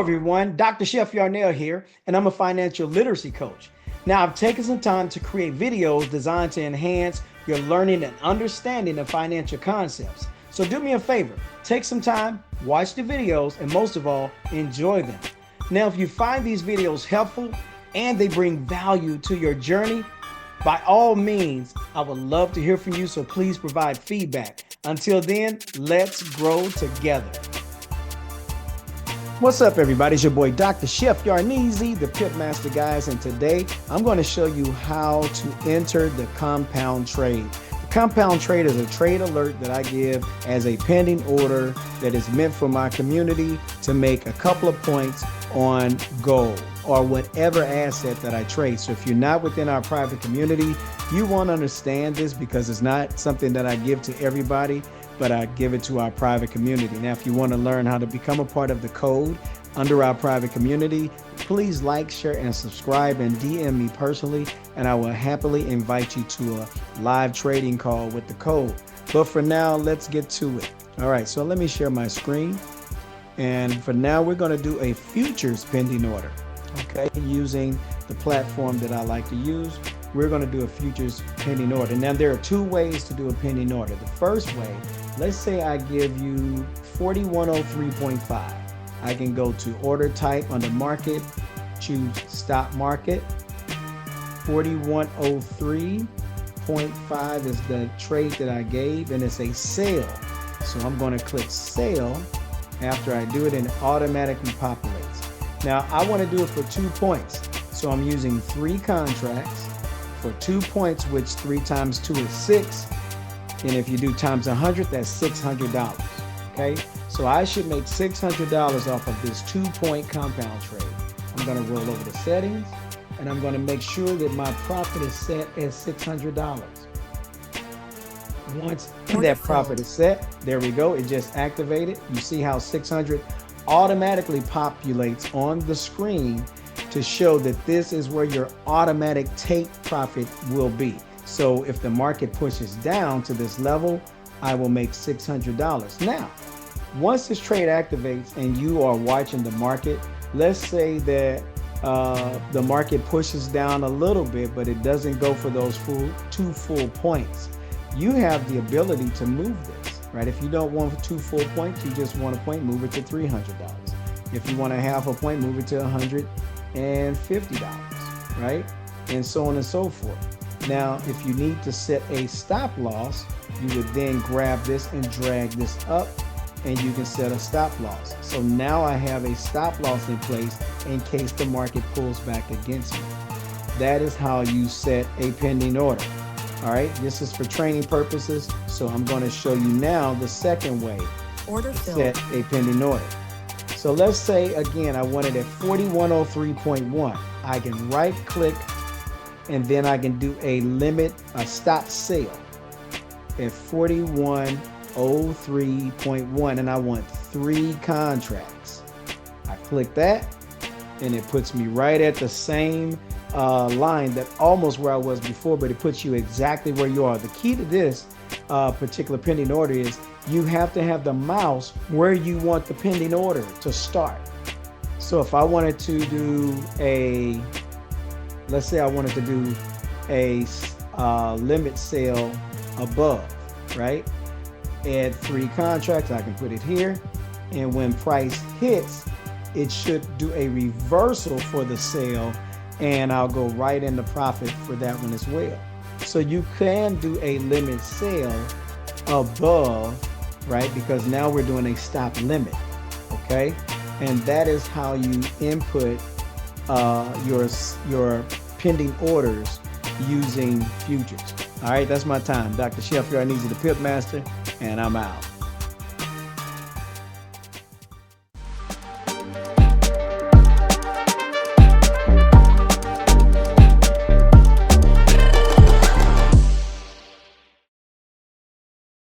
everyone, Dr. Chef Yarnell here, and I'm a financial literacy coach. Now, I've taken some time to create videos designed to enhance your learning and understanding of financial concepts. So do me a favor, take some time, watch the videos, and most of all, enjoy them. Now, if you find these videos helpful and they bring value to your journey, by all means, I would love to hear from you, so please provide feedback. Until then, let's grow together. What's up, everybody? It's your boy, Dr. Chef Yarneezy, the Pip Master, guys, and today I'm going to show you how to enter the compound trade. The compound trade is a trade alert that I give as a pending order that is meant for my community to make a couple of points on gold or whatever asset that I trade. So if you're not within our private community, you won't understand this because it's not something that I give to everybody, but I give it to our private community. Now, if you want to learn how to become a part of the code under our private community, please like, share, and subscribe and DM me personally, and I will happily invite you to a live trading call with the code. But for now, let's get to it. All right, so let me share my screen. And for now, we're going to do a futures pending order, okay? Using the platform that I like to use, we're going to do a futures pending order. Now, there are two ways to do a pending order. The first way, let's say I give you 4103.5. I can go to order type under market, choose stop market. 4103.5 is the trade that I gave, and it's a sale. So I'm going to click sale. After I do it, and it automatically populates. Now I want to do it for 2 points. So I'm using 3 contracts for 2 points, which 3 times 2 is 6. And if you do times 100, that's $600. Okay, so I should make $600 off of this 2-point compound trade. I'm going to roll over the settings, and I'm going to make sure that my profit is set at $600. Once that profit is set, there we go, it just activated. You see how 600 automatically populates on the screen to show that this is where your automatic take profit will be. So if the market pushes down to this level, I will make $600. Now, once this trade activates and you are watching the market, let's say that the market pushes down a little bit, but it doesn't go for those 2 full points. You have the ability to move this, right? If you don't want 2 full points, you just want a point, move it to $300. If you want a half a point, move it to $150, right? And so on and so forth. Now, if you need to set a stop loss, you would then grab this and drag this up, and you can set a stop loss. So now I have a stop loss in place in case the market pulls back against me. That is how you set a pending order. All right, this is for training purposes, so I'm going to show you now the second way to set a pending order. So let's say, again, I want it at 4103.1. I can right click, and then I can do a stop sale at 4103.1, and I want 3 contracts. I click that, and it puts me right at the same line that almost where I was before, but it puts you exactly where you are. The key to this particular pending order is you have to have the mouse where you want the pending order to start. So if I wanted to do let's say I wanted to do a limit sale above, right? Add 3 contracts, I can put it here, and when price hits, it should do a reversal for the sale, and I'll go right into profit for that one as well. So you can do a limit sale above, right? Because now we're doing a stop limit, okay? And that is how you input your pending orders using futures. All right, that's my time. Dr. Chef Yarneezy, the Pip Master, and I'm out.